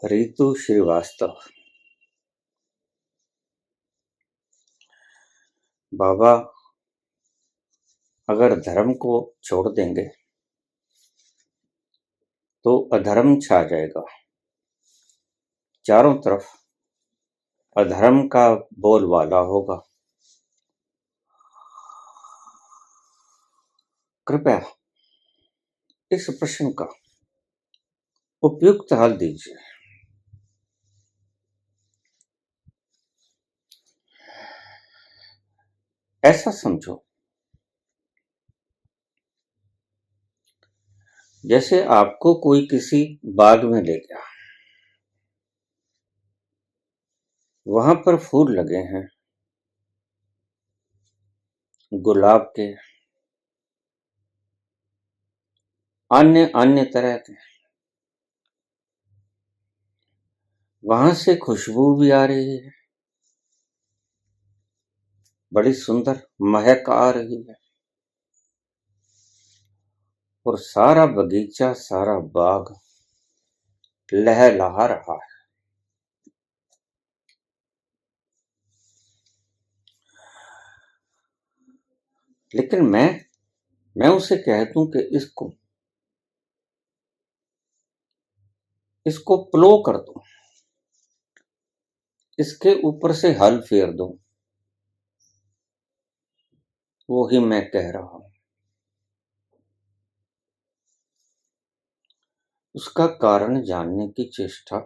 रितु श्रीवास्तव। बाबा अगर धर्म को छोड़ देंगे तो अधर्म छा जाएगा। चारों तरफ अधर्म का बोलबाला होगा। कृपया इस प्रश्न का उपयुक्त हल दीजिए। ऐसा समझो जैसे आपको कोई किसी बाग में ले गया। वहां पर फूल लगे हैं, गुलाब के, अन्य अन्य तरह के। वहां से खुशबू भी आ रही है, बड़ी सुंदर महक आ रही है, और सारा बगीचा, सारा बाग लहलहा रहा है। लेकिन मैं उसे कह दूं कि इसको प्लो कर दो, इसके ऊपर से हल फेर दो। वो ही मैं कह रहा हूं। उसका कारण जानने की चेष्टा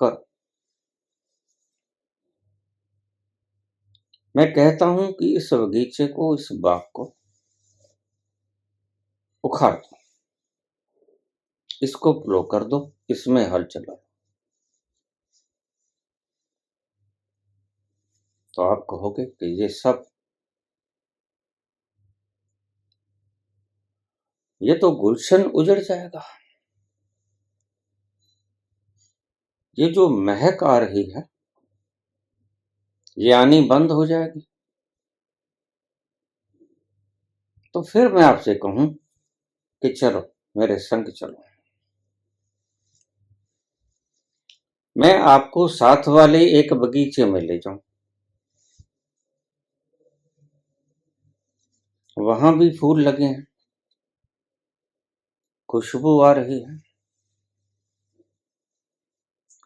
कर। मैं कहता हूं कि इस बगीचे को, इस बाग को उखाड़ दो, इसको प्लो कर दो, इसमें हल चला दो। तो आप कहोगे कि ये तो गुलशन उजड़ जाएगा। ये जो महक आ रही है ये आनी बंद हो जाएगी। तो फिर मैं आपसे कहूं कि चलो मेरे संग चलो। मैं आपको साथ वाले एक बगीचे में ले जाऊं। वहां भी फूल लगे हैं, खुशबू आ रही है,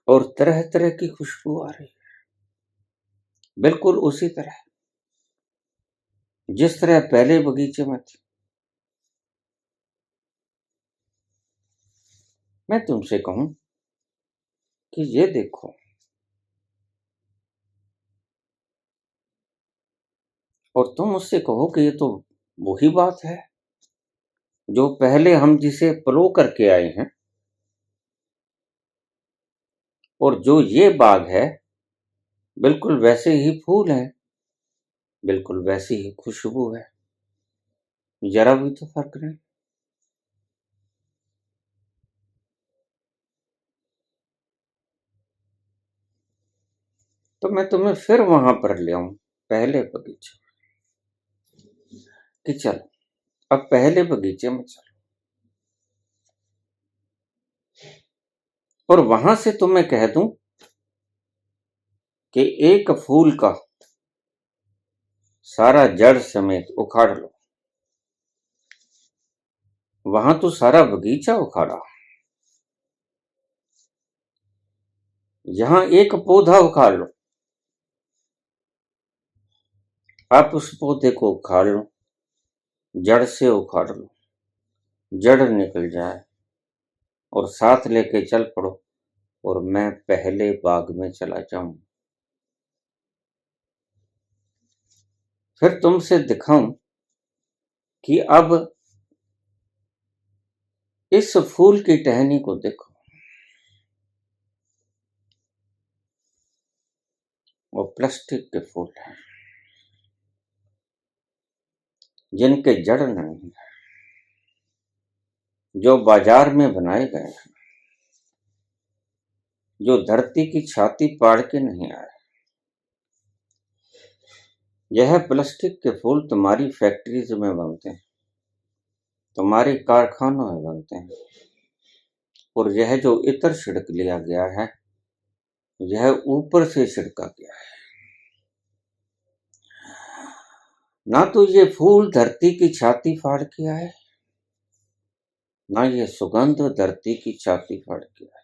और तरह तरह की खुशबू आ रही है, बिल्कुल उसी तरह जिस तरह पहले बगीचे में थी। मैं तुमसे कहूं कि ये देखो, और तुम मुझसे कहो कि ये तो वही बात है जो पहले हम जिसे प्लो करके आए हैं, और जो ये बाग है बिल्कुल वैसे ही फूल हैं, बिल्कुल वैसी ही खुशबू है, जरा भी तो फर्क नहीं। तो मैं तुम्हें फिर वहां पर ले आऊं, पहले बगीचे, कि चलो अब पहले बगीचे में चलो, और वहां से तुम्हें कह दूं कि एक फूल का सारा जड़ समेत उखाड़ लो। वहां तो सारा बगीचा उखाड़ा, यहां एक पौधा उखाड़ लो। आप उस पौधे को उखाड़ लो, जड़ से उखाड़ लो, जड़ निकल जाए और साथ लेके चल पड़ो, और मैं पहले बाग में चला जाऊं। फिर तुमसे दिखाऊं कि अब इस फूल की टहनी को देखो, वो प्लास्टिक के फूल हैं जिनके जड़ नहीं है, जो बाजार में बनाए गए हैं, जो धरती की छाती पाड़ के नहीं आए। यह प्लास्टिक के फूल तुम्हारी फैक्ट्रीज में बनते हैं, तुम्हारे कारखानों में बनते हैं, और यह जो इत्र छिड़क लिया गया है यह ऊपर से छिड़का गया है। ना तो ये फूल धरती की छाती फाड़ के आए, ना ये सुगंध धरती की छाती फाड़ के आए।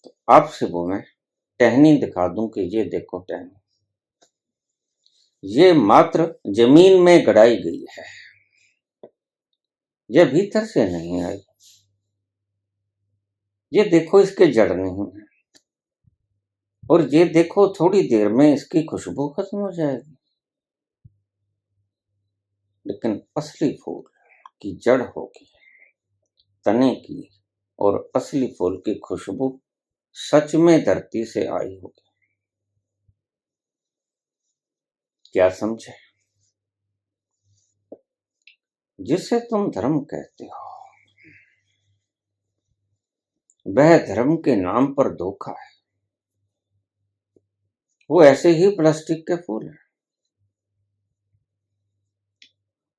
तो आपसे वो मैं टहनी दिखा दूं कि ये देखो टहनी, ये मात्र जमीन में गड़ाई गई है, यह भीतर से नहीं आई। ये देखो इसके जड़ नहीं है, और ये देखो थोड़ी देर में इसकी खुशबू खत्म हो जाएगी। लेकिन असली फूल की जड़ होगी तने की, और असली फूल की खुशबू सच में धरती से आई होगी। क्या समझे? जिसे तुम धर्म कहते हो, वह धर्म के नाम पर धोखा है। वो ऐसे ही प्लास्टिक के फूल हैं,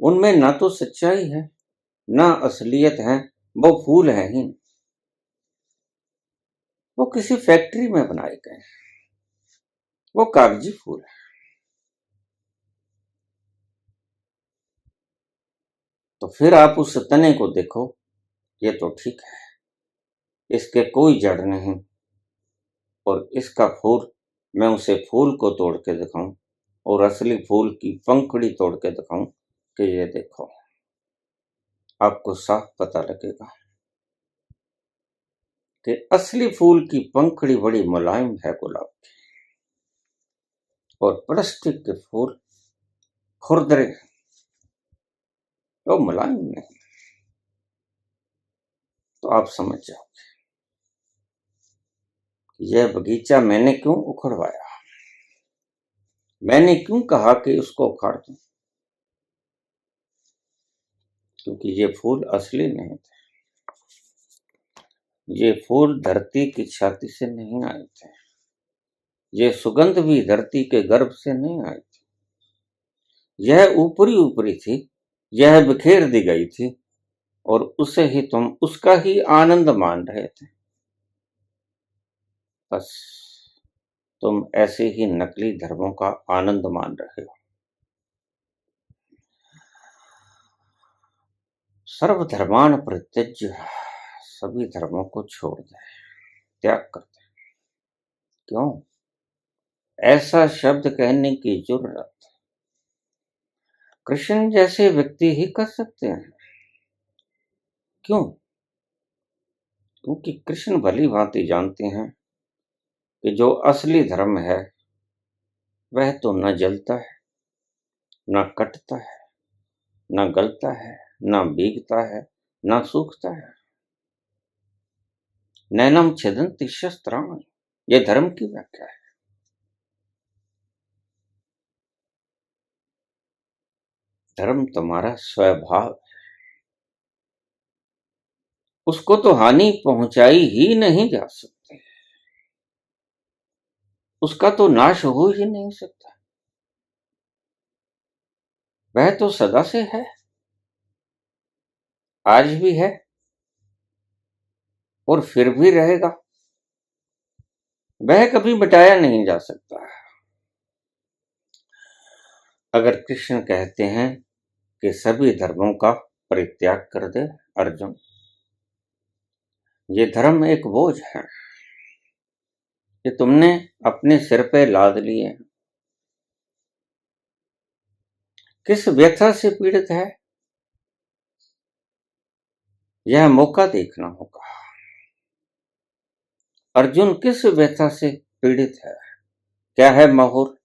उनमें ना तो सच्चाई है ना असलियत है। वो फूल है ही नहीं, वो किसी फैक्ट्री में बनाए गए हैं, वो कागजी फूल है। तो फिर आप उस तने को देखो, ये तो ठीक है, इसके कोई जड़ नहीं, और इसका फूल, मैं उसे फूल को तोड़ के दिखाऊं और असली फूल की पंखुड़ी तोड़ के दिखाऊं कि ये देखो, आपको साफ पता लगेगा कि असली फूल की पंखुड़ी बड़ी मुलायम है गुलाब की, और प्लास्टिक के फूल खुरदरे, वो मुलायम नहीं। तो आप समझ जाओ यह बगीचा मैंने क्यों उखड़वाया, मैंने क्यों कहा कि उसको उखाड़ दूं, क्योंकि ये फूल असली नहीं थे। ये फूल धरती की छाती से नहीं आए थे, ये सुगंध भी धरती के गर्भ से नहीं आई थी। यह ऊपरी ऊपरी थी, यह बिखेर दी गई थी, और उसे ही तुम उसका ही आनंद मान रहे थे। बस तुम ऐसे ही नकली धर्मों का आनंद मान रहे हो। सर्वधर्मान परित्यज्य, सभी धर्मों को छोड़ दे, त्याग कर दे। क्यों ऐसा शब्द कहने की जरूरत कृष्ण जैसे व्यक्ति ही कर सकते हैं? क्यों? क्योंकि कृष्ण भली भांति जानते हैं कि जो असली धर्म है वह तो न जलता है, न कटता है, न गलता है, न भीगता है, न सूखता है। नैनम छिदन्ति शस्त्राणि, यह धर्म की व्याख्या है। धर्म तुम्हारा स्वभाव है, उसको तो हानि पहुंचाई ही नहीं जा सकती, उसका तो नाश हो ही नहीं सकता। वह तो सदा से है, आज भी है, और फिर भी रहेगा। वह कभी मिटाया नहीं जा सकता। अगर कृष्ण कहते हैं कि सभी धर्मों का परित्याग कर दे अर्जुन, ये धर्म एक बोझ है कि तुमने अपने सिर पे लाद लिए हैं। किस व्यथा से पीड़ित है, यह मौका देखना होगा। अर्जुन किस व्यथा से पीड़ित है? क्या है माहौल?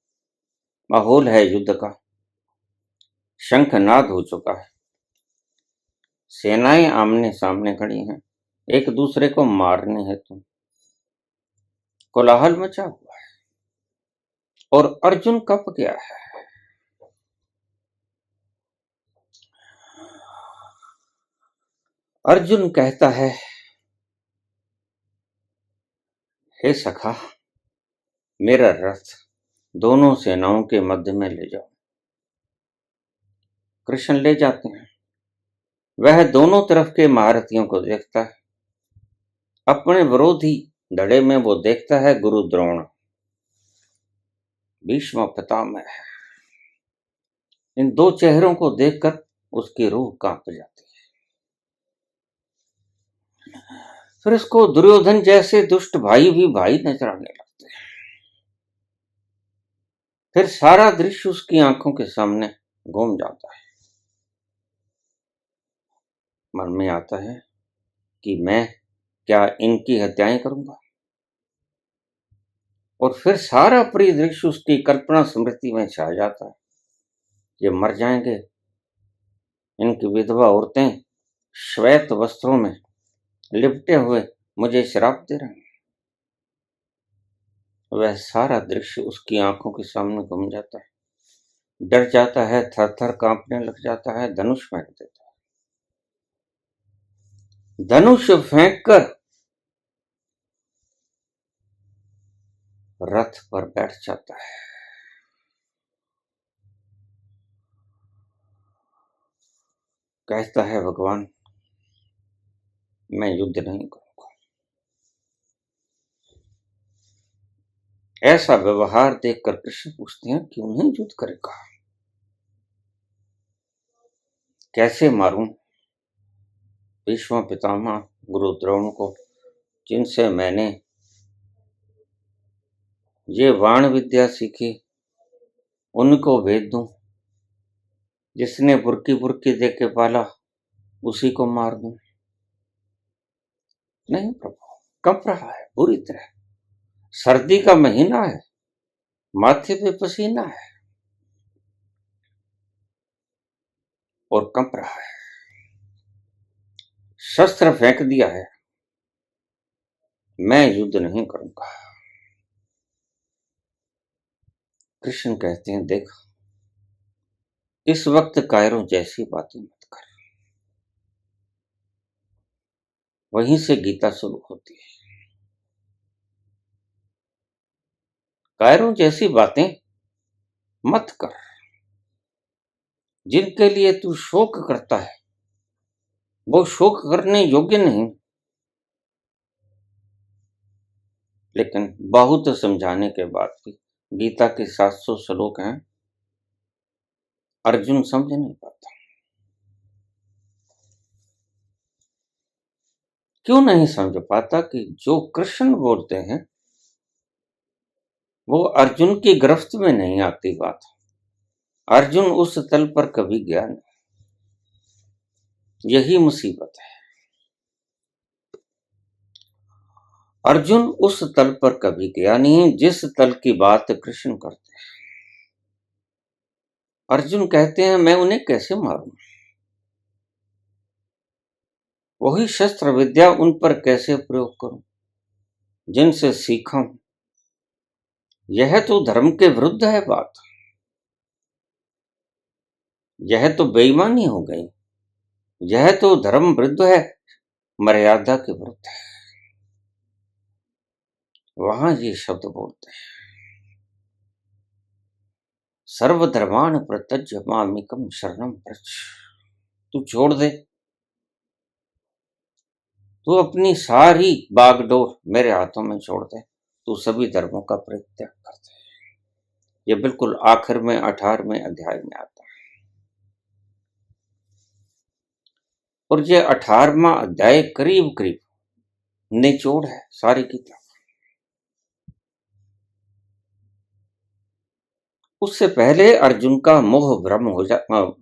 माहौल है युद्ध का, शंखनाद हो चुका है, सेनाएं आमने सामने खड़ी हैं, एक दूसरे को मारने हेतु कोलाहल मचा हुआ है, और अर्जुन कब गया है। अर्जुन कहता है, हे सखा, मेरा रथ दोनों सेनाओं के मध्य में ले जाओ। कृष्ण ले जाते हैं। वह दोनों तरफ के महारथियों को देखता है, अपने विरोधी धड़े में वो देखता है गुरु द्रोण, भीष्म पितामह। इन दो चेहरों को देखकर उसकी रूह कांप जाती है। फिर उसको दुर्योधन जैसे दुष्ट भाई भी भाई नजर आने लगते हैं। फिर सारा दृश्य उसकी आंखों के सामने घूम जाता है। मन में आता है कि मैं क्या इनकी हत्याएं करूंगा। और फिर सारा परिदृश्य उसकी कल्पना स्मृति में छा जाता है। ये मर जाएंगे, इनकी विधवा औरतें श्वेत वस्त्रों में लिपटे हुए मुझे श्राप दे रहे हैं। वह सारा दृश्य उसकी आंखों के सामने घूम जाता है। डर जाता है, थर थर कांपने लग जाता है, धनुष फेंक देता है। धनुष फेंक कर रथ पर बैठ जाता है। कहता है, भगवान मैं युद्ध नहीं करूंगा। ऐसा व्यवहार देखकर कृष्ण पूछते हैं, क्यों नहीं युद्ध करेगा, कैसे मारूं भीष्म पितामह गुरु द्रोण को, जिनसे मैंने ये बाण विद्या सीखी, उनको भेज दूं। जिसने बुरकी बुरकी दे के पाला उसी को मार दूं। नहीं प्रभु, कंप रहा है बुरी तरह। सर्दी का महीना है, माथे पे पसीना है और कंप रहा है। शस्त्र फेंक दिया है, मैं युद्ध नहीं करूंगा। कृष्ण कहते हैं, देख इस वक्त कायरों जैसी बातें मत कर। वहीं से गीता शुरू होती है। कायरों जैसी बातें मत कर। जिनके लिए तू शोक करता है वो शोक करने योग्य नहीं। लेकिन बहुत समझाने के बाद भी गीता के 700 श्लोक हैं, अर्जुन समझ नहीं पाता। क्यों नहीं समझ पाता कि जो कृष्ण बोलते हैं वो अर्जुन की गिरफ्त में नहीं आती बात। अर्जुन उस तल पर कभी गया नहीं। यही मुसीबत है। अर्जुन उस तल पर कभी गया नहीं जिस तल की बात कृष्ण करते हैं। अर्जुन कहते हैं, मैं उन्हें कैसे मारूं, वही शस्त्र विद्या उन पर कैसे प्रयोग करूं जिनसे सीखा हूं। यह तो धर्म के विरुद्ध है बात। यह तो बेईमानी हो गई। यह तो धर्म विरुद्ध है, मर्यादा के विरुद्ध है। वहां ये शब्द बोलते हैं, सर्वधर्मान् प्रत्यज्य मामेकं शरणं व्रज। तू छोड़ दे, तू अपनी सारी बागडोर मेरे हाथों में छोड़ दे, तू सभी धर्मों का परित्याग कर दे। ये बिल्कुल आखिर में 18वें अध्याय में आता है। और ये 18वां अध्याय करीब करीब निचोड़ है सारी किताब। उससे पहले अर्जुन का मोह भ्रम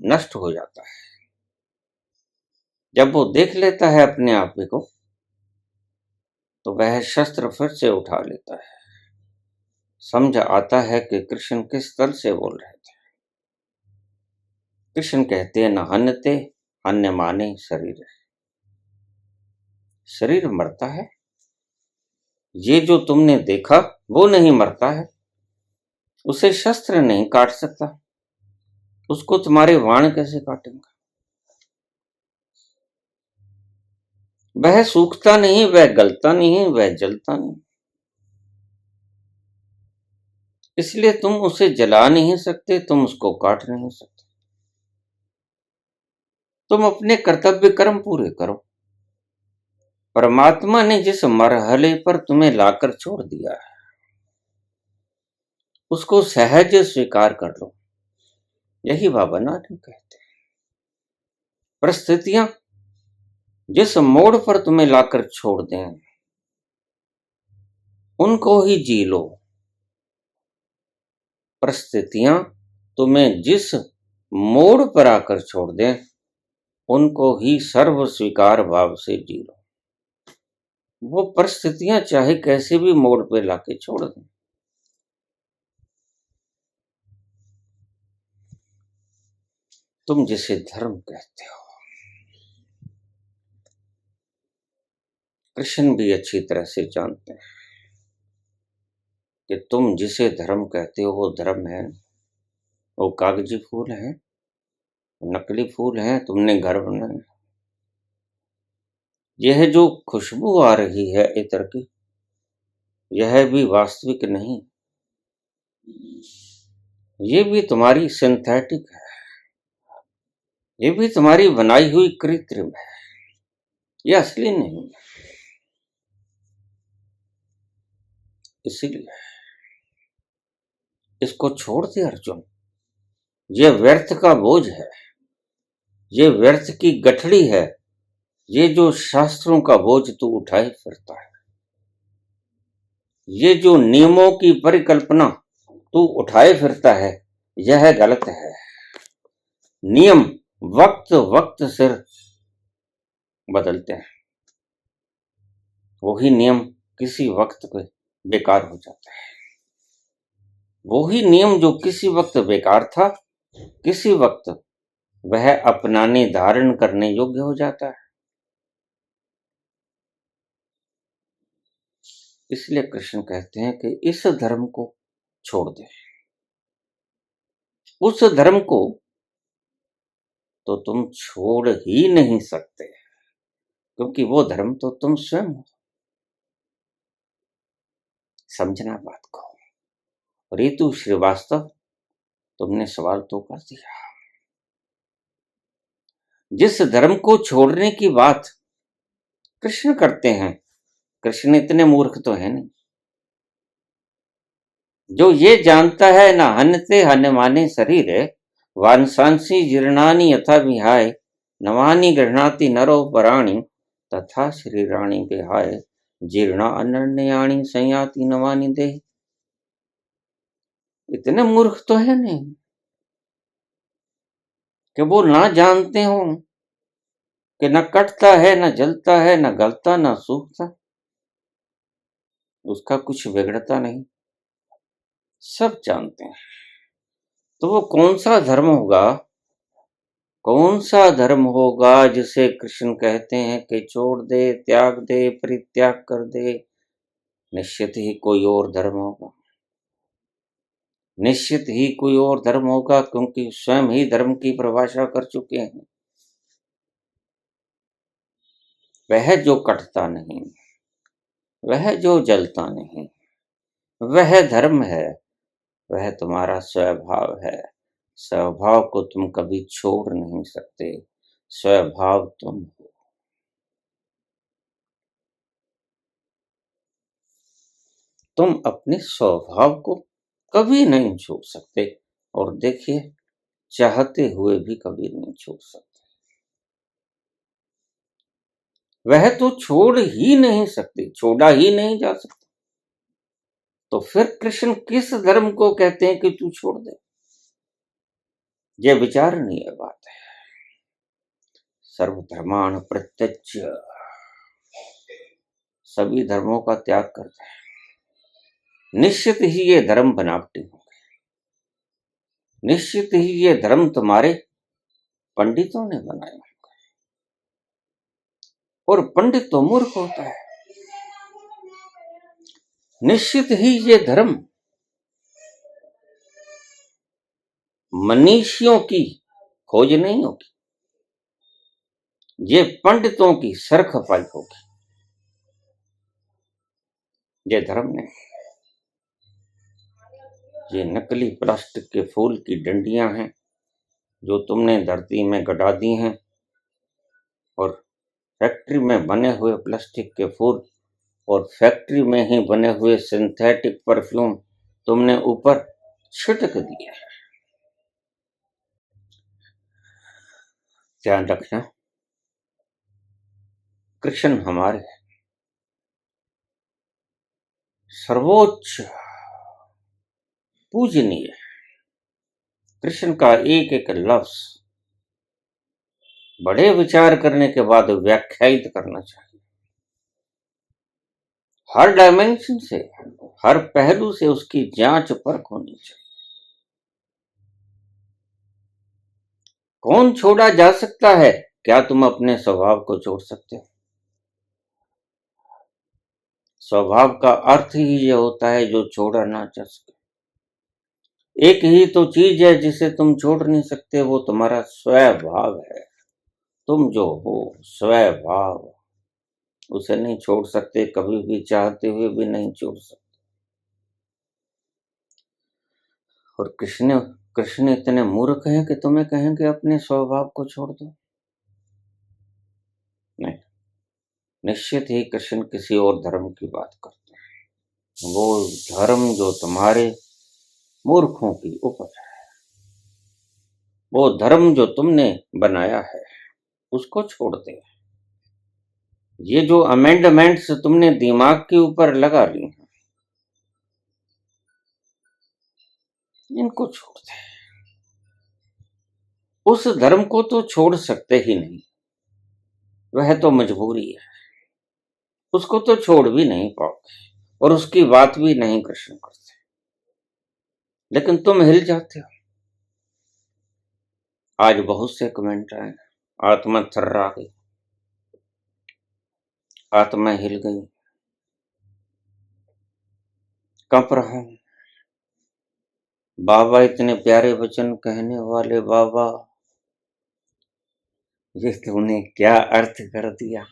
नष्ट हो जाता है। जब वो देख लेता है अपने आप को तो वह शस्त्र फिर से उठा लेता है। समझ आता है कि कृष्ण किस तरह से बोल रहे थे। कृष्ण कहते हैं, न हन्यते हन्यमाने शरीर। शरीर मरता है, ये जो तुमने देखा वो नहीं मरता है। उसे शस्त्र नहीं काट सकता, उसको तुम्हारे बाण कैसे काटेंगे। वह सूखता नहीं, वह गलता नहीं, वह जलता नहीं। इसलिए तुम उसे जला नहीं सकते, तुम उसको काट नहीं सकते। तुम अपने कर्तव्य कर्म पूरे करो। परमात्मा ने जिस मरहले पर तुम्हें लाकर छोड़ दिया है उसको सहज स्वीकार कर लो। यही बाबा नानक कहते हैं। परिस्थितियां जिस मोड़ पर तुम्हें लाकर छोड़ दें उनको ही जी लो। परिस्थितियां तुम्हें जिस मोड़ पर आकर छोड़ दें उनको ही सर्व स्वीकार भाव से जी लो। वो परिस्थितियां चाहे कैसे भी मोड़ पे लाके छोड़ दें। तुम जिसे धर्म कहते हो, कृष्ण भी अच्छी तरह से जानते हैं कि तुम जिसे धर्म कहते हो वो धर्म है, वो कागजी फूल है, नकली फूल है, तुमने घर बनाया। यह जो खुशबू आ रही है इत्र की, यह भी वास्तविक नहीं, ये भी तुम्हारी सिंथेटिक है, ये भी तुम्हारी बनाई हुई कृत्रिम है, ये असली नहीं। इसीलिए इसको छोड़ दे अर्जुन, ये व्यर्थ का बोझ है, ये व्यर्थ की गठड़ी है, ये जो शास्त्रों का बोझ तू उठाए फिरता है, ये जो नियमों की परिकल्पना तू उठाए फिरता है, यह गलत है। नियम वक्त वक्त सिर बदलते हैं, वही नियम किसी वक्त पे बेकार हो जाता है। वही नियम जो किसी वक्त बेकार था, किसी वक्त वह अपनाने धारण करने योग्य हो जाता है। इसलिए कृष्ण कहते हैं कि इस धर्म को छोड़ दे। उस धर्म को तो तुम छोड़ ही नहीं सकते, क्योंकि वो धर्म तो तुम स्वयं हो। समझना बात को। रितु श्रीवास्तव, तुमने सवाल तो कर दिया। जिस धर्म को छोड़ने की बात कृष्ण करते हैं, कृष्ण इतने मूर्ख तो है नहीं जो ये जानता है न हन्यते हन्यमाने शरीर वांसांसी जीर्णानि यथा विहाय नवानि गृह्णाति नरो पराणि तथा शरीराणि विहाय जीर्णा अनन्यानि संयाति नवानि देह। इतने मूर्ख तो है नहीं कि वो ना जानते हो कि न कटता है, न जलता है, न गलता, न सूखता, उसका कुछ बिगड़ता नहीं, सब जानते हैं। तो वो कौन सा धर्म होगा, कौन सा धर्म होगा जिसे कृष्ण कहते हैं कि छोड़ दे, त्याग दे, परित्याग कर दे? निश्चित ही कोई और धर्म होगा, निश्चित ही कोई और धर्म होगा, क्योंकि स्वयं ही धर्म की परिभाषा कर चुके हैं। वह जो कटता नहीं, वह जो जलता नहीं, वह धर्म है, वह तुम्हारा स्वभाव है। स्वभाव को तुम कभी छोड़ नहीं सकते, स्वभाव तुम हो। तुम अपने स्वभाव को कभी नहीं छोड़ सकते, और देखिए चाहते हुए भी कभी नहीं छोड़ सकते। वह तो छोड़ ही नहीं सकते, छोड़ा ही नहीं जा सकता। तो फिर कृष्ण किस धर्म को कहते हैं कि तू छोड़ दे? यह विचारणीय बात है। सर्वधर्मान् परित्यज्य, सभी धर्मों का त्याग कर दे। निश्चित ही ये धर्म बनावटी होंगे, निश्चित ही ये धर्म तुम्हारे पंडितों ने बनाए होंगे, और पंडित तो मूर्ख होता है। निश्चित ही ये धर्म मनीषियों की खोज नहीं होगी, ये पंडितों की सर खपाई होगी। ये धर्म नहीं, ये नकली प्लास्टिक के फूल की डंडियां हैं जो तुमने धरती में गड़ा दी हैं, और फैक्ट्री में बने हुए प्लास्टिक के फूल और फैक्ट्री में ही बने हुए सिंथेटिक परफ्यूम तुमने ऊपर छिड़क दिए। ध्यान रखना, कृष्ण हमारे सर्वोच्च पूजनीय, कृष्ण का एक एक लफ्ज बड़े विचार करने के बाद व्याख्यायित करना चाहिए। हर डायमेंशन से, हर पहलू से उसकी जांच परख होनी चाहिए। कौन छोड़ा जा सकता है? क्या तुम अपने स्वभाव को छोड़ सकते हो? स्वभाव का अर्थ ही ये होता है जो छोड़ा ना जा सके। एक ही तो चीज है जिसे तुम छोड़ नहीं सकते, वो तुम्हारा स्वभाव है। तुम जो हो स्वभाव, उसे नहीं छोड़ सकते, कभी भी चाहते हुए भी नहीं छोड़ सकते। और कृष्ण इतने मूर्ख हैं कि तुम्हें कहेंगे अपने स्वभाव को छोड़ दो? नहीं, निश्चित ही कृष्ण किसी और धर्म की बात करते हैं। वो धर्म जो तुम्हारे मूर्खों की उपज है, वो धर्म जो तुमने बनाया है, उसको छोड़ दे। ये जो अमेंडमेंट्स तुमने दिमाग के ऊपर लगा ली हैं, इनको छोड़ दे। उस धर्म को तो छोड़ सकते ही नहीं, वह तो मजबूरी है। उसको तो छोड़ भी नहीं पाओगे और उसकी बात भी नहीं कृष्ण करते, लेकिन तुम हिल जाते हो। आज बहुत से कमेंट आए, आत्मा थर्रा गई, आत्मा हिल गई, कंप रहा हूं। बाबा इतने प्यारे वचन कहने वाले बाबा, ये तुमने क्या अर्थ कर दिया?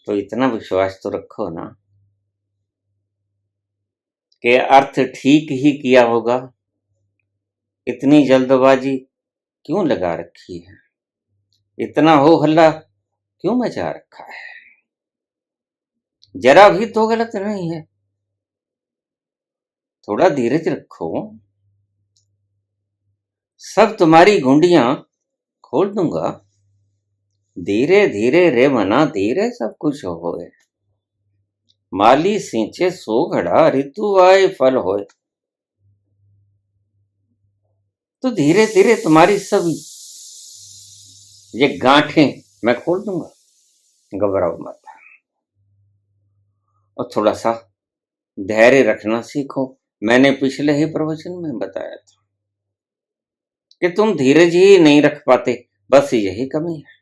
तो इतना विश्वास तो रखो ना कि अर्थ ठीक ही किया होगा। इतनी जल्दबाजी क्यों लगा रखी है? इतना हो हल्ला क्यों मचा रखा है? जरा भी तो गलत नहीं है, थोड़ा धीरज रखो। सब तुम्हारी घुंडियां खोल दूंगा, धीरे धीरे रे मना, धीरे सब कुछ होए। माली सींचे सो घड़ा, ऋतु आए फल होए। तो धीरे धीरे तुम्हारी सब ये गांठें मैं खोल दूंगा, घबराओ मत। और थोड़ा सा धैर्य रखना सीखो। मैंने पिछले ही प्रवचन में बताया था कि तुम धीरज ही नहीं रख पाते, बस यही कमी है।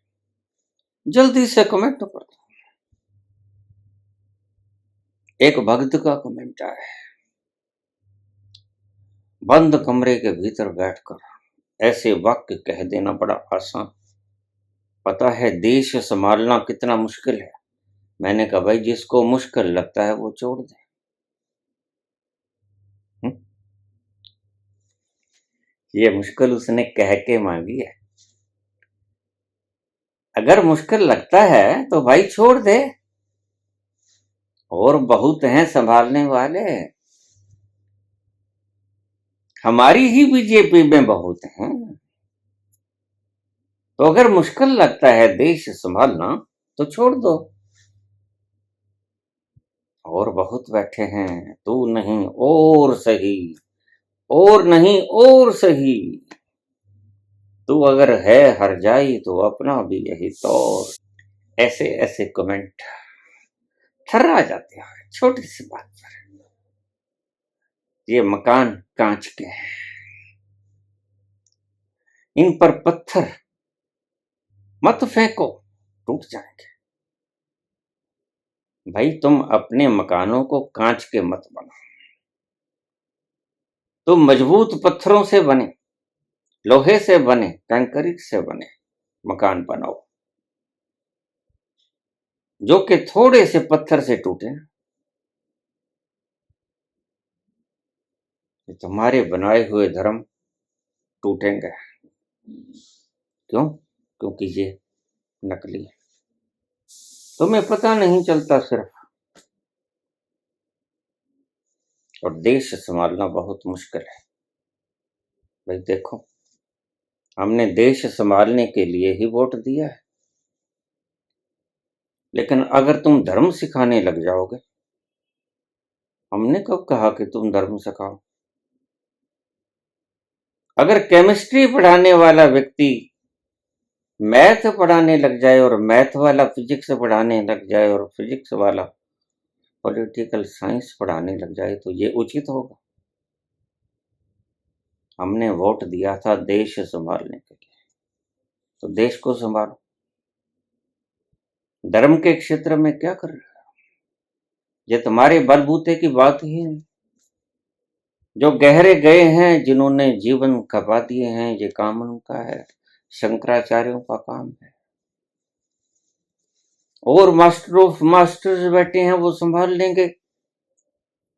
जल्दी से कमेंट कर दो। एक भक्त का कमेंट आया है, बंद कमरे के भीतर बैठकर ऐसे वाक्य कह देना बड़ा आसान, पता है देश संभालना कितना मुश्किल है। मैंने कहा भाई जिसको मुश्किल लगता है वो छोड़ दे। ये मुश्किल उसने कह के मांगी है। अगर मुश्किल लगता है तो भाई छोड़ दे, और बहुत हैं संभालने वाले। हमारी ही बीजेपी में बहुत हैं। तो अगर मुश्किल लगता है देश संभालना तो छोड़ दो। और बहुत बैठे हैं, तू नहीं और सही, और नहीं और सही। तू अगर है हर जाई तो अपना भी यही तौर। ऐसे ऐसे कमेंट थर्रा जाते हैं छोटी सी बात पर। ये मकान कांच के हैं, इन पर पत्थर मत फेंको, टूट जाएंगे। भाई तुम अपने मकानों को कांच के मत बनाओ, तुम मजबूत पत्थरों से बने, लोहे से बने, कंक्रीट से बने मकान बनाओ, जो कि थोड़े से पत्थर से टूटे। तुम्हारे बनाए हुए धर्म टूटेंगे। क्यों? क्योंकि ये नकली है। तुम्हें पता नहीं चलता सिर्फ। और देश संभालना बहुत मुश्किल है भाई। देखो, हमने देश संभालने के लिए ही वोट दिया है, लेकिन अगर तुम धर्म सिखाने लग जाओगे, हमने कब कहा कि तुम धर्म सिखाओ? अगर केमिस्ट्री पढ़ाने वाला व्यक्ति मैथ पढ़ाने लग जाए और मैथ वाला फिजिक्स पढ़ाने लग जाए और फिजिक्स वाला पॉलिटिकल साइंस पढ़ाने लग जाए, तो ये उचित होगा? हमने वोट दिया था देश संभालने के लिए, तो देश को संभालो। धर्म के क्षेत्र में क्या कर रहे हो? ये तुम्हारे बलबूते की बात ही नहीं। जो गहरे गए हैं, जिन्होंने जीवन खपा दिए हैं, ये काम उनका है, शंकराचार्यों का काम है। और मास्टर ऑफ मास्टर्स बैठे हैं, वो संभाल लेंगे।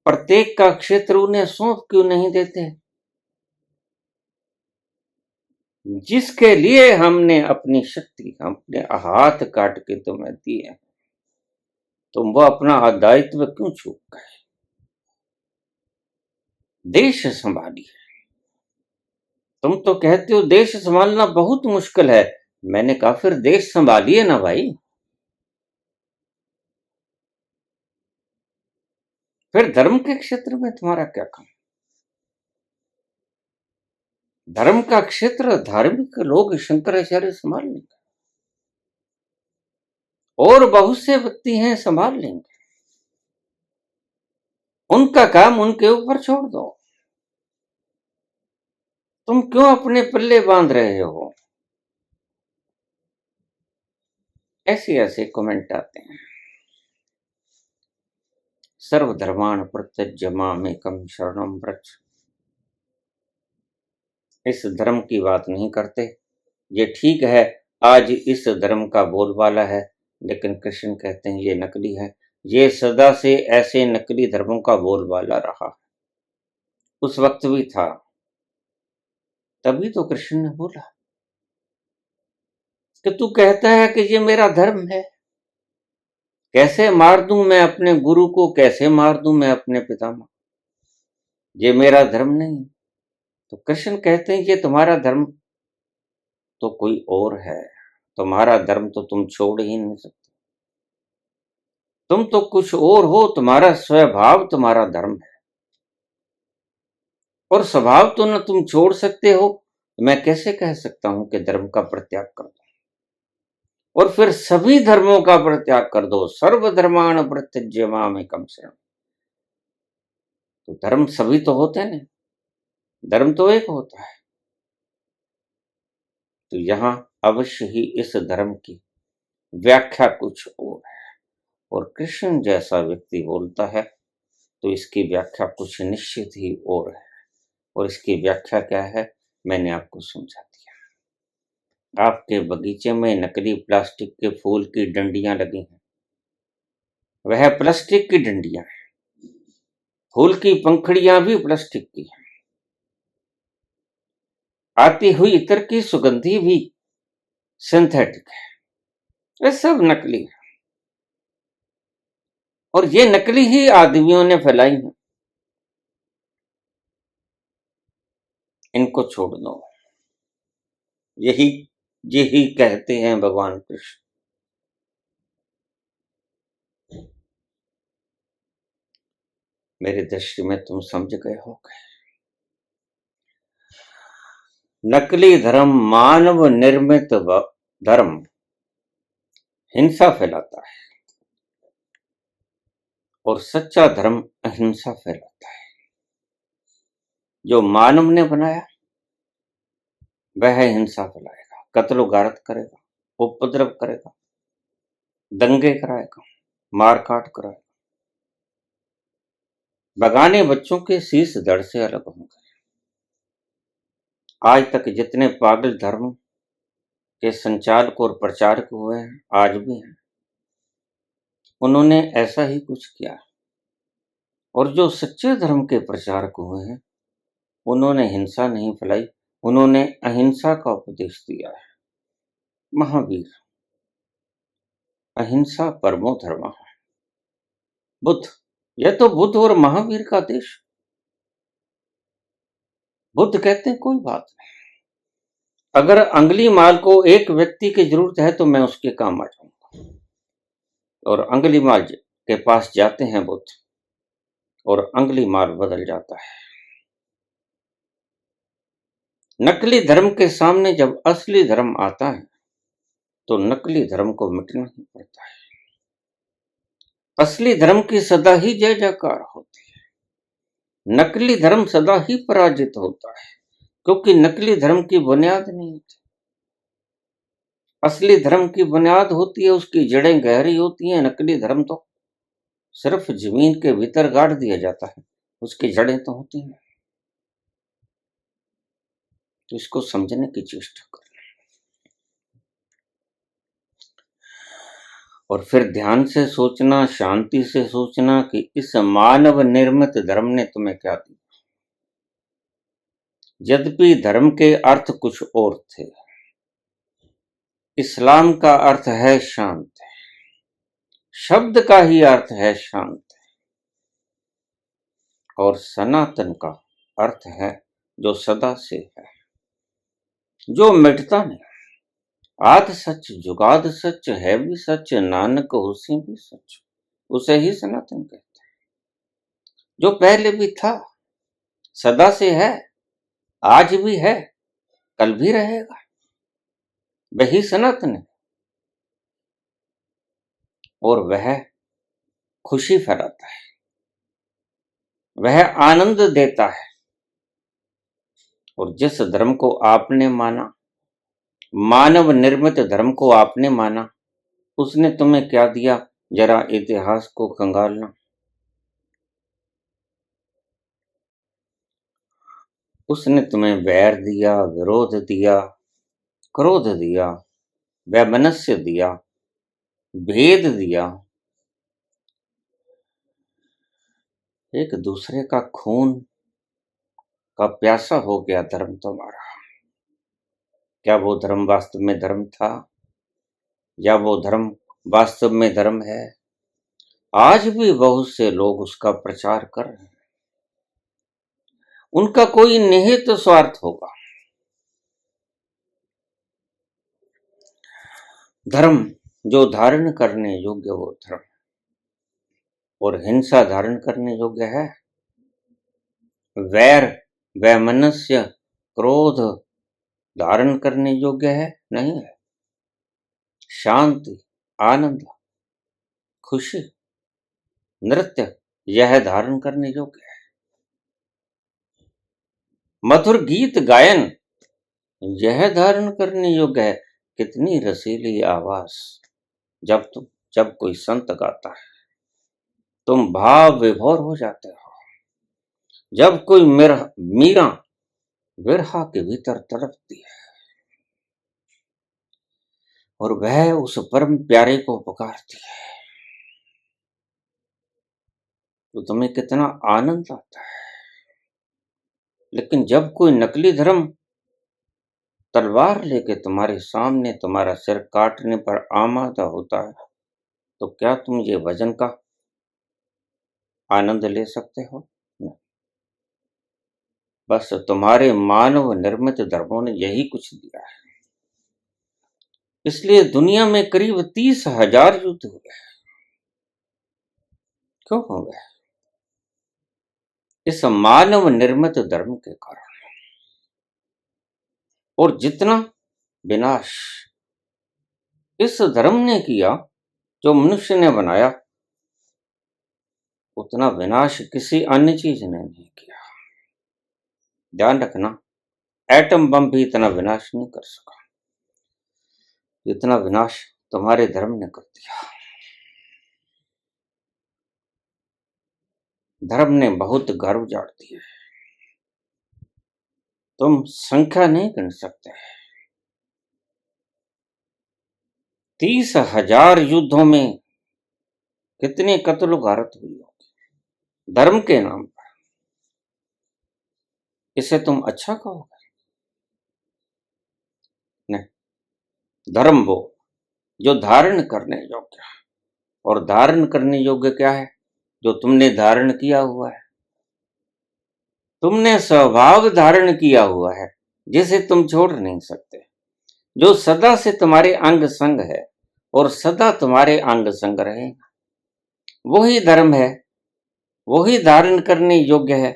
प्रत्येक का क्षेत्र उन्हें सौंप क्यों नहीं देते? जिसके लिए हमने अपनी शक्ति, अपने हाथ काट के तुम्हें दिए, तुम वो अपना दायित्व क्यों चूक गए? देश संभालिए। तुम तो कहते हो देश संभालना बहुत मुश्किल है। मैंने कहा फिर देश संभालिए ना भाई। फिर धर्म के क्षेत्र में तुम्हारा क्या काम? धर्म का क्षेत्र धार्मिक लोग शंकराचार्य संभाल लेंगे, और बहुत से व्यक्ति हैं संभाल लेंगे। उनका काम उनके ऊपर छोड़ दो। तुम क्यों अपने पल्ले बांध रहे हो? ऐसे ऐसे कमेंट आते हैं। सर्वधर्मान् परित्यज्य मामेकं शरणं व्रज। इस धर्म की बात नहीं करते। ये ठीक है, आज इस धर्म का बोलबाला है, लेकिन कृष्ण कहते हैं ये नकली है। ये सदा से ऐसे नकली धर्मों का बोलबाला रहा। उस वक्त भी था, तभी तो कृष्ण ने बोला कि तू कहता है कि ये मेरा धर्म है, कैसे मार दूं मैं अपने गुरु को, कैसे मार दूं मैं अपने पितामह, ये मेरा धर्म नहीं। तो कृष्ण कहते हैं ये तुम्हारा धर्म तो कोई और है, तुम्हारा धर्म तो तुम छोड़ ही नहीं सकते। तुम तो कुछ और हो, तुम्हारा स्वभाव तुम्हारा धर्म है, और स्वभाव तो न तुम छोड़ सकते हो। मैं कैसे कह सकता हूं कि धर्म का परित्याग कर दो, और फिर सभी धर्मों का परित्याग कर दो। सर्वधर्मान् परित्यज्य मामेकं शरणं। तो धर्म सभी तो होते हैं, धर्म तो एक होता है। तो यहां अवश्य ही इस धर्म की व्याख्या कुछ और है, और कृष्ण जैसा व्यक्ति बोलता है तो इसकी व्याख्या कुछ निश्चित ही और है। और इसकी व्याख्या क्या है, मैंने आपको समझा दिया। आपके बगीचे में नकली प्लास्टिक के फूल की डंडियां लगी हैं, वह प्लास्टिक की डंडियां हैं। फूल की पंखड़ियां भी प्लास्टिक की हैं। आती हुई इत्र की सुगंधी भी सिंथेटिक है। ये सब नकली है, और ये नकली ही आदमियों ने फैलाई है। इनको छोड़ दो। यही यही कहते हैं भगवान कृष्ण। मेरी दृष्टि में तुम समझ गए होगे। नकली धर्म, मानव निर्मित धर्म हिंसा फैलाता है, और सच्चा धर्म अहिंसा फैलाता है। जो मानव ने बनाया वह हिंसा फैलाएगा, कत्ल गारत करेगा, उपद्रव करेगा, दंगे कराएगा, मारकाट कराएगा। बगाने बच्चों के शीश धड़ से अलग होंगे। आज तक जितने पागल धर्म के संचालक और प्रचारक हुए हैं, आज भी हैं, उन्होंने ऐसा ही कुछ किया। और जो सच्चे धर्म के प्रचारक हुए हैं, उन्होंने हिंसा नहीं फैलाई, उन्होंने अहिंसा का उपदेश दिया है। महावीर अहिंसा परमो धर्म। बुद्ध, यह तो बुद्ध और महावीर का देश। बुद्ध कहते हैं कोई बात नहीं, अगर अंगुली माल को एक व्यक्ति की जरूरत है तो मैं उसके काम आ जाऊंगा। और अंगुली माल के पास जाते हैं बुद्ध और अंगुली माल बदल जाता है। नकली धर्म के सामने जब असली धर्म आता है तो नकली धर्म को मिटना ही पड़ता है। असली धर्म की सदा ही जय जयकार होती है, नकली धर्म सदा ही पराजित होता है, क्योंकि नकली धर्म की बुनियाद नहीं होती। असली धर्म की बुनियाद होती है, उसकी जड़ें गहरी होती हैं। नकली धर्म तो सिर्फ जमीन के भीतर गाड़ दिया जाता है, उसकी जड़ें तो होती हैं। तो इसको समझने की चेष्टा करें और फिर ध्यान से सोचना, शांति से सोचना कि इस मानव निर्मित धर्म ने तुम्हें क्या दिया। यद्यपि धर्म के अर्थ कुछ और थे। इस्लाम का अर्थ है शांत, शब्द का ही अर्थ है शांत, और सनातन का अर्थ है जो सदा से है, जो मिटता नहीं। आद सच जुगाद सच है भी सच, नानक होसी भी सच, उसे ही सनातन कहते हैं। जो पहले भी था, सदा से है, आज भी है, कल भी रहेगा, वही सनातन है। और वह खुशी फैलाता है, वह आनंद देता है। और जिस धर्म को आपने माना, मानव निर्मित धर्म को आपने माना, उसने तुम्हें क्या दिया, जरा इतिहास को खंगालना। उसने तुम्हें वैर दिया, विरोध दिया, क्रोध दिया, वैमनस्य दिया, भेद दिया, एक दूसरे का खून का प्यासा हो गया धर्म तुम्हारा। क्या वो धर्म वास्तव में धर्म था, या वो धर्म वास्तव में धर्म है? आज भी बहुत से लोग उसका प्रचार कर रहे हैं। उनका कोई निहित स्वार्थ होगा। धर्म जो धारण करने योग्य वो धर्म, और हिंसा धारण करने योग्य है? वैर, वैमनस्य, क्रोध धारण करने योग्य है? नहीं है। शांति, आनंद, खुशी, नृत्य, यह धारण करने योग्य है। मधुर गीत गायन, यह धारण करने योग्य है। कितनी रसीली आवाज जब कोई संत गाता है, तुम भाव विभोर हो जाते हो। जब कोई मीरा विरहा के भीतर तड़पती है और वह उस परम प्यारे को पुकारती है, तो तुम्हें कितना आनंद आता है। लेकिन जब कोई नकली धर्म तलवार लेके तुम्हारे सामने तुम्हारा सिर काटने पर आमादा होता है, तो क्या तुम ये वजन का आनंद ले सकते हो? नहीं। बस तुम्हारे मानव निर्मित धर्मों ने यही कुछ दिया है। इसलिए दुनिया में करीब 30,000 युद्ध हुए। क्यों हो गए? इस मानव निर्मित धर्म के कारण। और जितना विनाश इस धर्म ने किया, जो मनुष्य ने बनाया, उतना विनाश किसी अन्य चीज ने नहीं किया। ध्यान रखना, एटम बम भी इतना विनाश नहीं कर सका जितना विनाश तुम्हारे धर्म ने कर दिया। धर्म ने बहुत घर उजाड़ दिए, तुम संख्या नहीं गिन सकते। 30,000 युद्धों में कितने कत्ल गारत हुई होगी धर्म के नाम पर। इसे तुम अच्छा कहोगे? नहीं। धर्म वो जो धारण करने योग्य है। और धारण करने योग्य क्या है? जो तुमने धारण किया हुआ है, तुमने स्वभाव धारण किया हुआ है, जिसे तुम छोड़ नहीं सकते, जो सदा से तुम्हारे अंग संग है और सदा तुम्हारे अंग संग रहेगा। वही धर्म है, वही धारण करने योग्य है।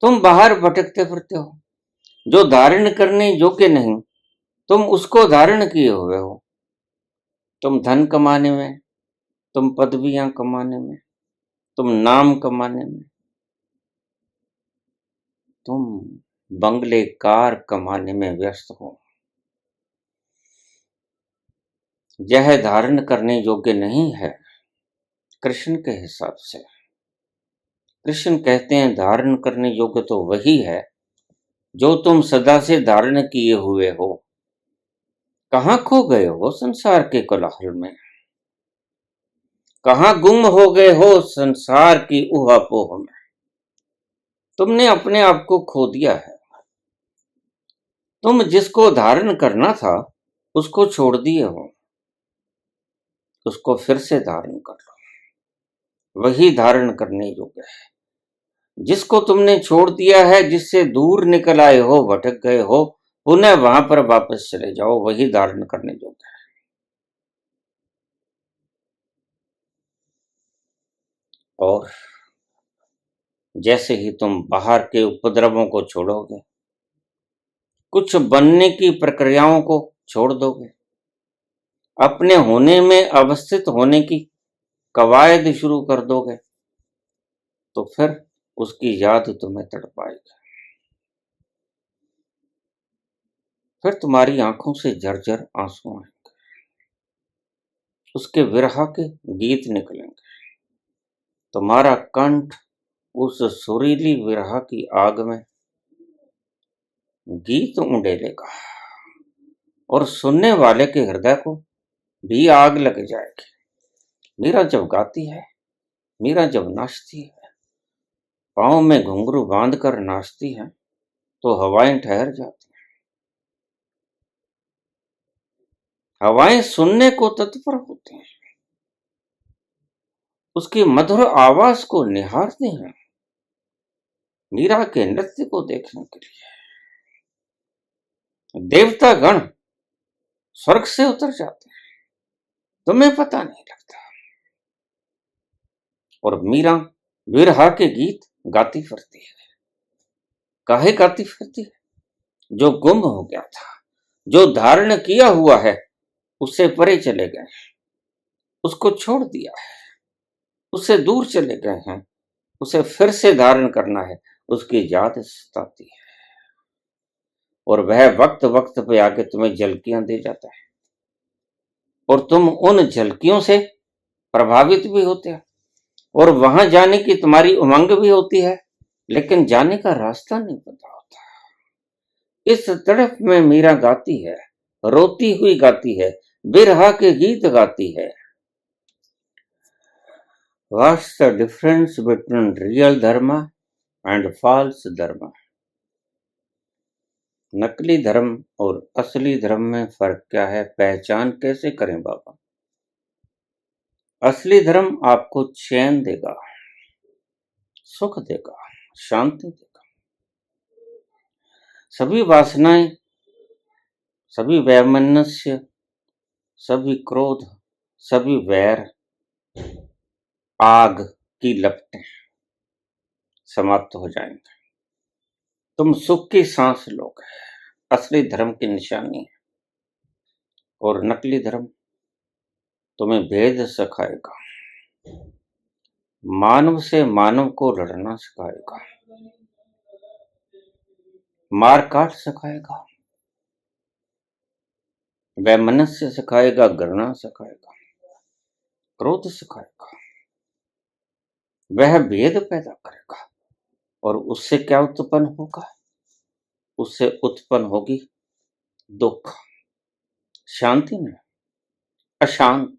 तुम बाहर भटकते फिरते हो, जो धारण करने योग्य नहीं, तुम उसको धारण किए हुए हो। तुम धन कमाने में, तुम पदवियां कमाने में, तुम नाम कमाने में, तुम बंगले कार कमाने में व्यस्त हो। यह धारण करने योग्य नहीं है कृष्ण के हिसाब से। कृष्ण कहते हैं धारण करने योग्य तो वही है जो तुम सदा से धारण किए हुए हो। कहाँ खो गए हो संसार के कोलाहल में? कहाँ गुम हो गए हो संसार की ऊहापोह में? तुमने अपने आप को खो दिया है। तुम जिसको धारण करना था उसको छोड़ दिए हो, उसको फिर से धारण कर लो। वही धारण करने योग्य है। जिसको तुमने छोड़ दिया है, जिससे दूर निकल आए हो, भटक गए हो, पुनः वहां पर वापस चले जाओ, वही धारण करने योग्य है। और जैसे ही तुम बाहर के उपद्रवों को छोड़ोगे, कुछ बनने की प्रक्रियाओं को छोड़ दोगे, अपने होने में अवस्थित होने की कवायद शुरू कर दोगे, तो फिर उसकी याद तुम्हें तड़पाएगी। फिर तुम्हारी आंखों से झरझर आंसू आएंगे, उसके विरह के गीत निकलेंगे। तुम्हारा कंठ उस सुरीली विरह की आग में गीत उंडेलेगा और सुनने वाले के हृदय को भी आग लग जाएगी। मीरा जब गाती है, मीरा जब नाचती है, पाँव में घुंघरू बांध कर नाचती है, तो हवाएं ठहर जाती हैं। हवाएं सुनने को तत्पर होती हैं, उसकी मधुर आवाज को निहारती हैं, मीरा के नृत्य को देखने के लिए। देवता गण स्वर्ग से उतर जाते हैं, तुम्हें पता नहीं लगता। और मीरा विरह के गीत गाती फिरती है। काहे गाती फिरती है? जो गुम हो गया था, जो धारण किया हुआ है, उससे परे चले गए हैं, उसको छोड़ दिया है, उससे दूर चले गए हैं, उसे फिर से धारण करना है, उसकी याद सताती है। और वह वक्त वक्त पे आके तुम्हें झलकियां दे जाता है, और तुम उन झलकियों से प्रभावित भी होते हो, और वहां जाने की तुम्हारी उमंग भी होती है, लेकिन जाने का रास्ता नहीं पता होता। इस तड़प में मीरा गाती है, रोती हुई गाती है, बिरहा के गीत गाती है। What's the difference between real dharma and false dharma? नकली धर्म और असली धर्म में फर्क क्या है? पहचान कैसे करें बाबा? असली धर्म आपको चैन देगा, सुख देगा, शांति देगा। सभी वासनाएं, सभी वैमनस्य, सभी क्रोध, सभी वैर, आग की लपटें समाप्त हो जाएंगे। तुम सुख की सांस लोगे। असली धर्म की निशानी है। और नकली धर्म तुम्हें भेद सिखाएगा, मानव से मानव को लड़ना सिखाएगा, मारकाट सिखाएगा, वैमनस्य सिखाएगा, घृणा सिखाएगा, क्रोध सिखाएगा। वह भेद पैदा करेगा, और उससे क्या उत्पन्न होगा? उससे उत्पन्न होगी दुख, शांति नहीं, अशांत,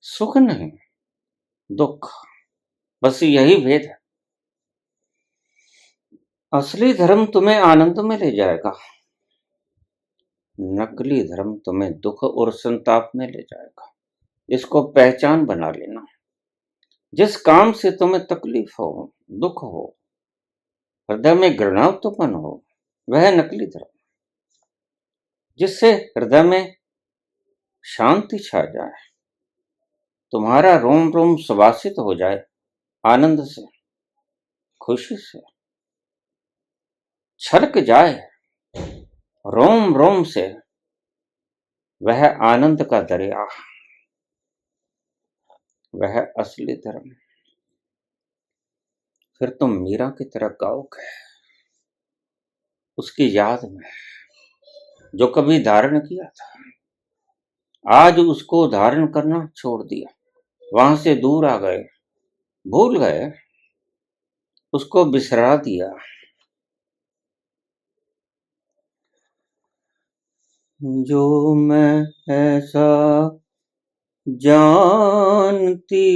सुख नहीं, दुख। बस यही भेद है। असली धर्म तुम्हें आनंद में ले जाएगा, नकली धर्म तुम्हें दुख और संताप में ले जाएगा। इसको पहचान बना लेना। जिस काम से तुम्हें तकलीफ हो, दुख हो, हृदय में घृणा उत्पन्न हो, वह नकली धर्म। जिससे हृदय में शांति छा जाए, तुम्हारा रोम रोम सुवासित हो जाए आनंद से, खुशी से, छलक जाए रोम रोम से वह आनंद का दरिया, वह असली धर्म। फिर तुम मीरा की तरह गाओगे उसकी याद में, जो कभी धारण किया था, आज उसको धारण करना छोड़ दिया, वहां से दूर आ गए, भूल गए, उसको बिसरा दिया। जो मैं ऐसा जानती,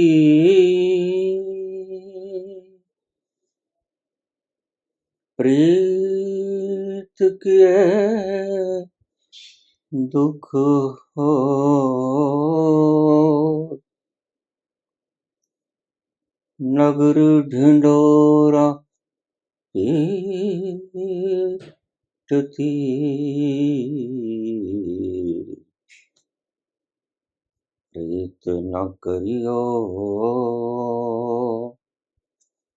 प्रीत किए दुख हो, नगर ढिंढोरा पीटती, प्रीत न करियो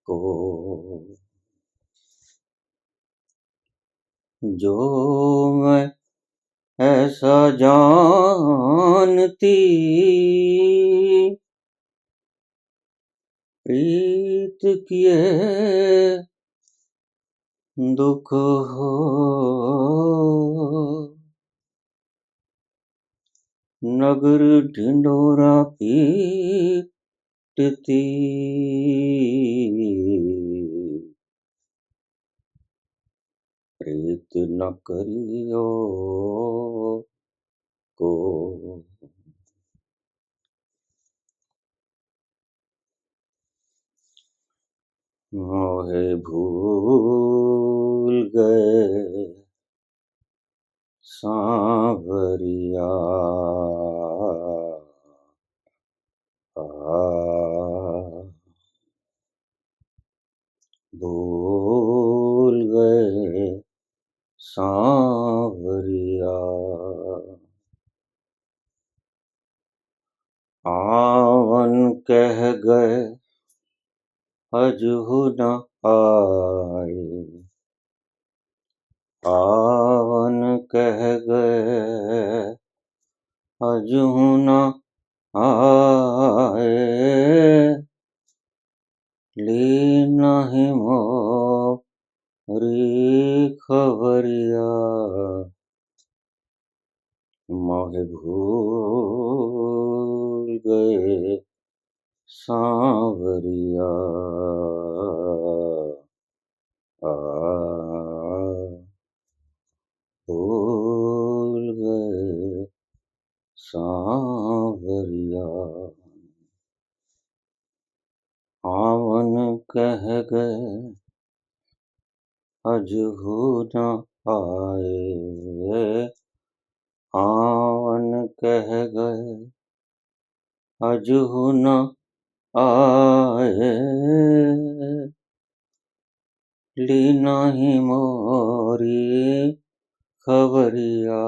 को, जो मैं ऐसा जानती, प्रीत किए दुख हो, नगर ढिंढोरा पीटती, प्रीत न करियो को। मोहे भूल गए सांवरिया, भूल गए सांवरिया, आवन कह गए अजहु न आए, आवन कह गए अजहु न आए, ली नहीं मोरी खबरिया, मोहे भूल गए सांवरिया, भूल गए सांवरिया, आवन कह गए अजहु न आए, आवन कह गए अजहु न आए, ली नहीं मोरी खबरिया,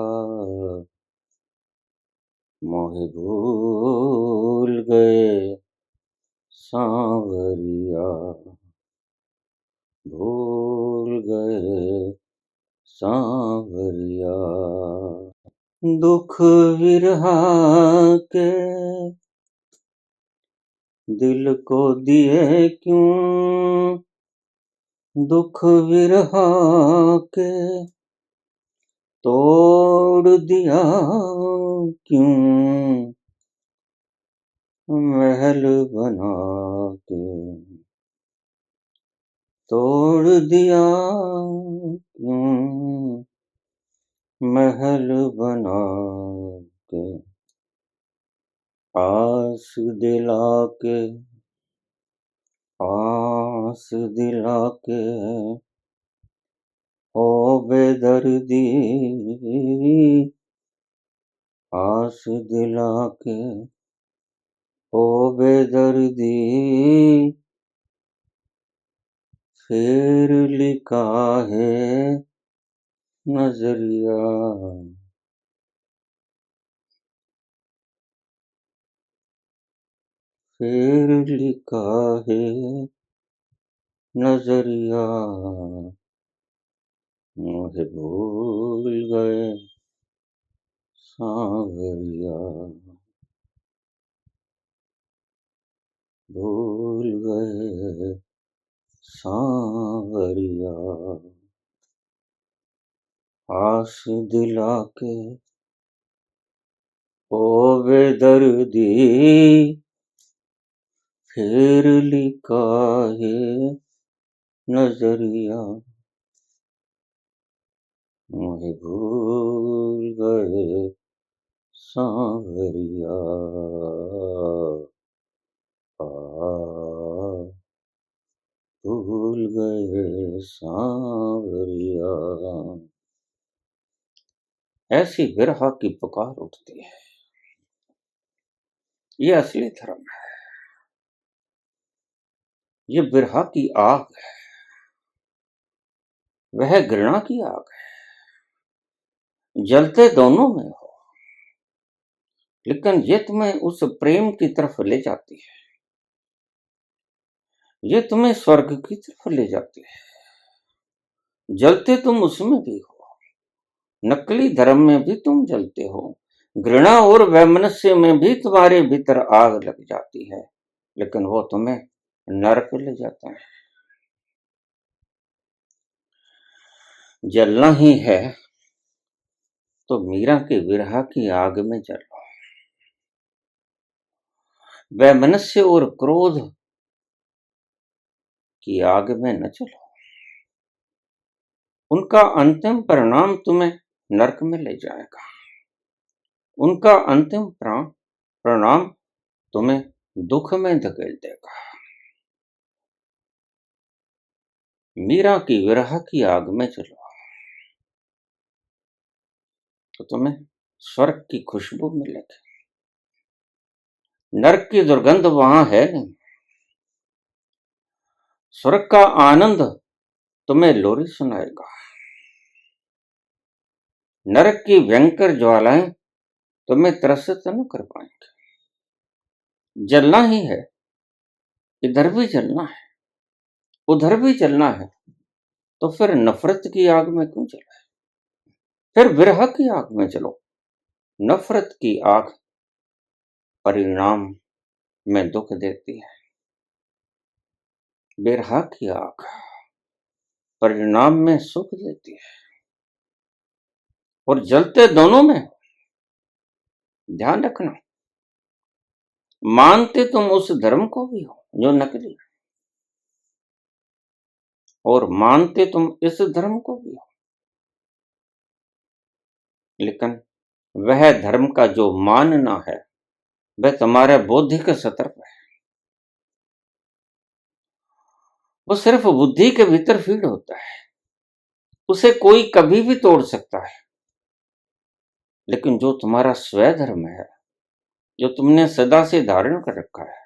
मोहे भूल गए सांवरिया, भूल गए सांवरिया। दुख विरहा के दिल को दिए क्यों, दुख विरहा के तोड़ दिया क्यों, महल बना के तोड़ दिया क्यों, महल बना के, आस दिला के, आस दिला के ओ बेदर्दी आस दिला के, ओ बेदर्दी फिर लिखा है नजरिया, फिर लिखा है नजरिया, मुझे भूल गए सांवरिया, भूल गए सांवरिया, आस दिला के, ओ बेदर्दी फिर लिखा है नजरिया, मुझे भूल गए सांवरिया, भूल गए सांवरिया। ऐसी विरह की पुकार उठती है, ये असली धर्म है, ये विरह की आग है, वह घृणा की आग है, जलते दोनों में हो, लेकिन ये तुम्हें उस प्रेम की तरफ ले जाती है, ये तुम्हें स्वर्ग की तरफ ले जाती है। जलते तुम उसमें भी हो, नकली धर्म में भी तुम जलते हो, घृणा और वैमनस्य में भी तुम्हारे भीतर आग लग जाती है, लेकिन वो तुम्हें नरक ले जाता है। जलना ही है तो मीरा के विरह की आग में जलो, वैमनस्य और क्रोध की आग में न चलो, उनका अंतिम परिणाम तुम्हें नरक में ले जाएगा, उनका अंतिम परिणाम तुम्हें दुख में धकेल देगा। मीरा की विरह की आग में चलो तो तुम्हें स्वर्ग की खुशबू मिलेगी, नरक की दुर्गंध वहां है नहीं, स्वर्ग का आनंद तुम्हें लोरी सुनाएगा, नरक की भयंकर ज्वालाएं तुम्हें त्रसित न कर पाएंगे। जलना ही है, इधर भी जलना है, उधर भी जलना है, तो फिर नफरत की आग में क्यों जलाए, फिर विरह की आग में चलो। नफरत की आग परिणाम में दुख देती है, विरह की आग परिणाम में सुख देती है, और जलते दोनों में। ध्यान रखना, मानते तुम उस धर्म को भी हो जो नकली, और मानते तुम इस धर्म को भी हो, लेकिन वह धर्म का जो मानना है वह तुम्हारे बौद्धिक सतर पर है, वो सिर्फ बुद्धि के भीतर फीड होता है, उसे कोई कभी भी तोड़ सकता है, लेकिन जो तुम्हारा स्वयं धर्म है, जो तुमने सदा से धारण कर रखा है,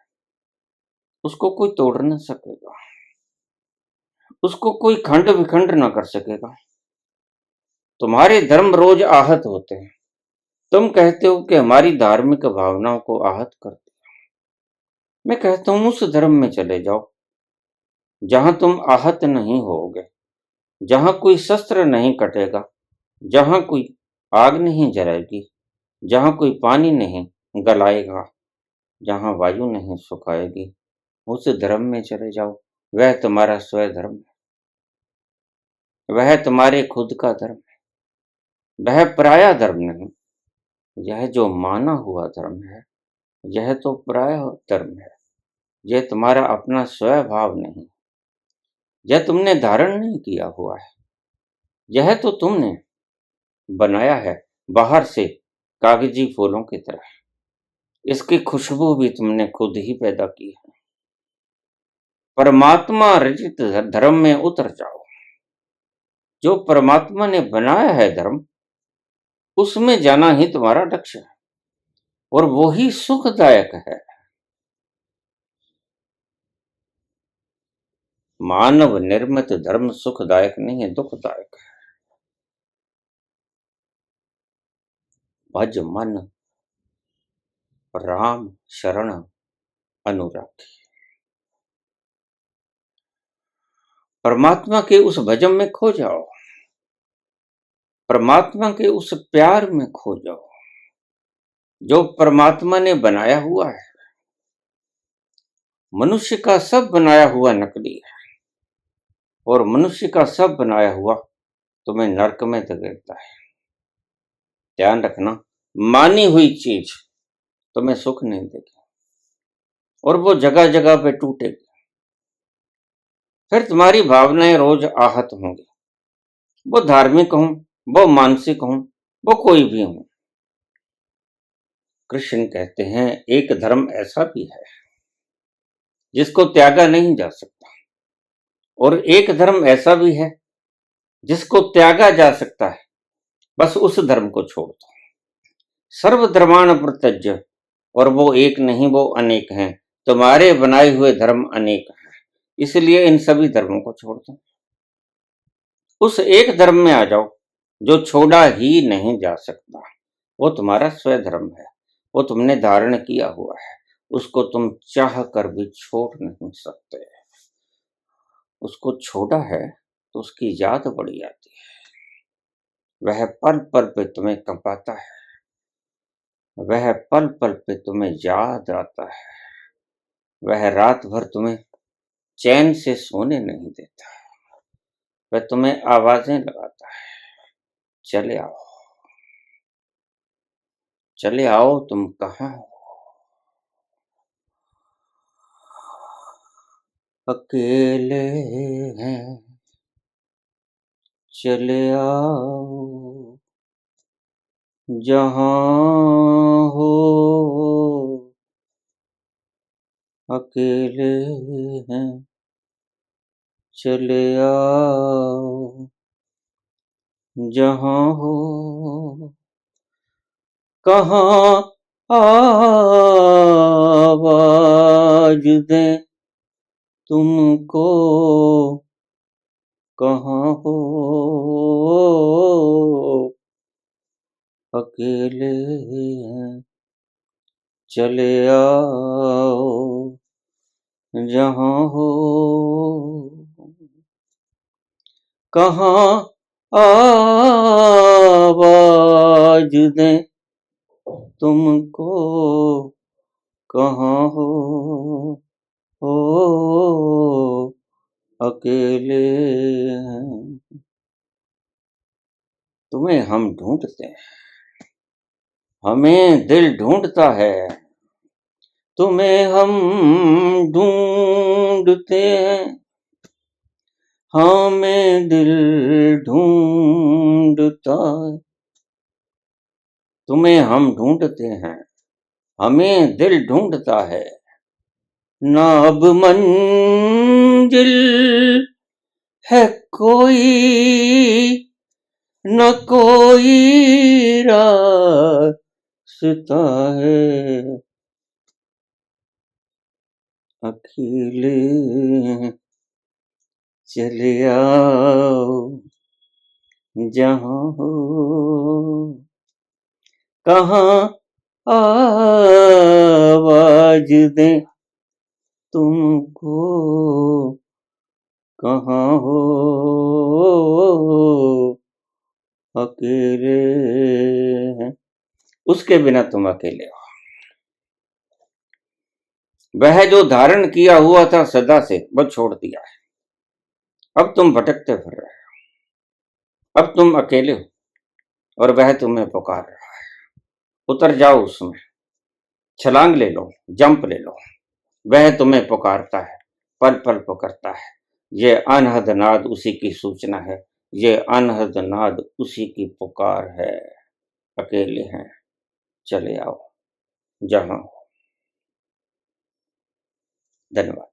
उसको कोई तोड़ न सकेगा, उसको कोई खंड विखंड न कर सकेगा। तुम्हारे धर्म रोज आहत होते हैं, तुम कहते हो कि हमारी धार्मिक भावनाओं को आहत करते, मैं कहता हूं उस धर्म में चले जाओ जहां तुम आहत नहीं होगे, जहां कोई शस्त्र नहीं कटेगा, जहां कोई आग नहीं जलाएगी, जहां कोई पानी नहीं गलाएगा, जहां वायु नहीं सुखाएगी, उस धर्म में चले जाओ। वह तुम्हारा स्वयं धर्म है, वह तुम्हारे खुद का धर्म है, वह पराया धर्म नहीं। यह जो माना हुआ धर्म है, यह तो पराया धर्म है, यह तुम्हारा अपना स्वभाव नहीं, यह तुमने धारण नहीं किया हुआ है, यह तो तुमने बनाया है बाहर से कागजी फूलों की तरह, इसकी खुशबू भी तुमने खुद ही पैदा की है। परमात्मा रचित धर्म में उतर जाओ, जो परमात्मा ने बनाया है धर्म, उसमें जाना ही तुम्हारा लक्ष्य है और वो ही सुखदायक है। मानव निर्मित धर्म सुखदायक नहीं है, दुखदायक है। भज मन राम शरण अनुरागी। परमात्मा के उस भजन में खो जाओ, परमात्मा के उस प्यार में खो जाओ जो परमात्मा ने बनाया हुआ है। मनुष्य का सब बनाया हुआ नकली है और मनुष्य का सब बनाया हुआ तुम्हें नरक में धकेलता है। ध्यान रखना, मानी हुई चीज तुम्हें सुख नहीं देगी और वो जगह जगह पे टूटेगी। फिर तुम्हारी भावनाएं रोज आहत होंगी, वो धार्मिक हो, वो मानसिक हो, वो कोई भी हो। कृष्ण कहते हैं एक धर्म ऐसा भी है जिसको त्यागा नहीं जा सकता और एक धर्म ऐसा भी है जिसको त्यागा जा सकता है, बस उस धर्म को छोड़ दो। सर्वधर्मान् परित्यज्य, और वो एक नहीं वो अनेक हैं। तुम्हारे बनाए हुए धर्म अनेक हैं, इसलिए इन सभी धर्मों को छोड़ दो। उस एक धर्म में आ जाओ जो छोड़ा ही नहीं जा सकता। वो तुम्हारा स्वधर्म है, वो तुमने धारण किया हुआ है, उसको तुम चाह कर भी छोड़ नहीं सकते। उसको छोड़ा है तो उसकी याद पड़ी आती है, वह पल पल पे तुम्हें कंपाता है, वह पल पल पे तुम्हें याद आता है, वह रात भर तुम्हें चैन से सोने नहीं देता, वह तुम्हें आवाजें लगाता है, चले आओ, चले आओ, तुम कहाँ हो? अकेले हैं, चले आओ, जहाँ हो अकेले हैं, चले आओ, जहाँ हो। कहाँ आवाज दें तुमको, कहाँ हो अकेले हैं, चले आओ, जहाँ हो। कहाँ आवाज दें तुमको, कहाँ हो अकेले हैं। तुम्हें हम ढूंढते हैं, हमें दिल ढूंढता है, तुम्हें हम ढूंढते हैं, हमें दिल ढूंढता है। तुम्हें हम ढूंढते हैं, हमें दिल ढूंढता है, ना अब मंजिल है कोई, न कोई रास्ता है, अकेले चले आओ, जहाँ हो। कहाँ आवाज दें तुमको, कहाँ हो अकेले हैं। उसके बिना तुम अकेले हो। वह जो धारण किया हुआ था सदा से, वह छोड़ दिया है। अब तुम भटकते फिर रहे हो, अब तुम अकेले हो और वह तुम्हें पुकार रहा है। उतर जाओ उसमें, छलांग ले लो, जंप ले लो। वह तुम्हें पुकारता है, पल पल पुकारता है। ये अनहद नाद उसी की सूचना है, ये अनहद नाद उसी की पुकार है। अकेले हैं, चले आओ, जहाँ हो। धन्यवाद।